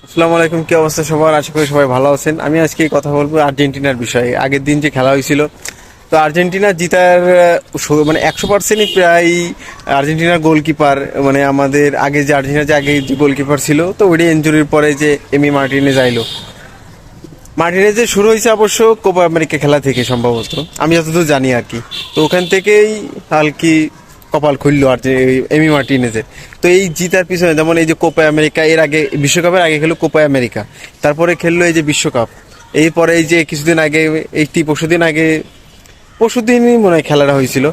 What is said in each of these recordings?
আসসালামু আলাইকুম, কি অবস্থা সবার? আশা করি সবাই ভালো আছেন। আমি আজকে কথা বলবো আর্জেন্টিনার বিষয়ে। আগের দিন যে খেলা হয়েছিল, তো আর্জেন্টিনা জিতার মানে 100%ই প্রায় আর্জেন্টিনার গোলকিপার, মানে আমাদের আগে যে আর্জেন্টিনার যে আগে যে গোলকিপার ছিল, তো ওইটা ইনজুরির পরে যে এমি মার্টিনেজ আইলো। মার্টিনেজের শুরু হয়েছে অবশ্য কোপা আমেরিকা খেলা থেকে সম্ভবত, আমি যতদূর জানি আর কি। তো ওখান থেকেই আর কি কপাল খুললো আর যে এমি মার্টিনেজের। তো এই জিতার পিছনে যেমন এই যে কোপা আমেরিকা, এর আগে বিশ্বকাপের আগে খেললো কোপা আমেরিকা, তারপরে খেললো এই যে বিশ্বকাপ, এরপরে এই যে কিছুদিন আগে, পরশুদিনই মনে হয় খেলাটা হয়েছিল।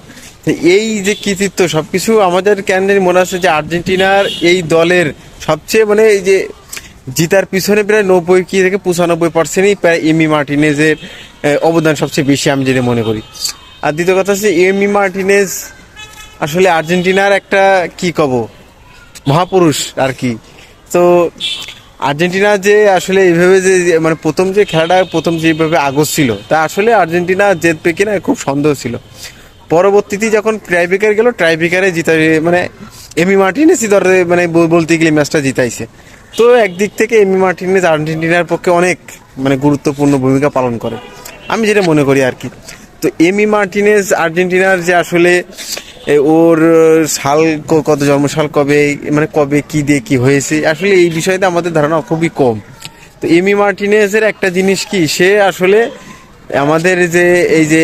তো এই যে কৃতিত্ব সবকিছু আমাদের কেন জানি মনে আছে যে আর্জেন্টিনার এই দলের সবচেয়ে মানে এই যে জিতার পিছনে প্রায় 90 থেকে 95%ই প্রায় এমি মার্টিনেজের অবদান সবচেয়ে বেশি, আমি যেটা মনে করি। আর দ্বিতীয় কথা হচ্ছে এমি মার্টিনেজ আসলে আর্জেন্টিনার একটা কি কব মহাপুরুষ আর কি। তো আর্জেন্টিনা যে আসলে এইভাবে যে মানে প্রথম যে খেলাটা প্রথম যেভাবে আগস্ট তা আসলে আর্জেন্টিনা জিতবে কিনা খুব সন্দেহ ছিল। পরবর্তীতে যখন ট্রাইব্রেকার গেল, ট্রাইব্রেকারে জিতা মানে এমি মার্টিনেজই ধরে মানে বলতে গেলে ম্যাচটা জিতাইছে। তো একদিক থেকে এমি মার্টিনেজ আর্জেন্টিনার পক্ষে অনেক মানে গুরুত্বপূর্ণ ভূমিকা পালন করে, আমি যেটা মনে করি আর কি। তো এমি মার্টিনেজ আর্জেন্টিনার যে আসলে ওর সাল কত, জন্মসাল কবে, মানে কবে কি দিয়ে কি হয়েছে, আসলে এই বিষয়টা আমাদের ধারণা খুবই কম। তো এমি মার্টিনেজের একটা জিনিস কি, সে আসলে আমাদের যে এই যে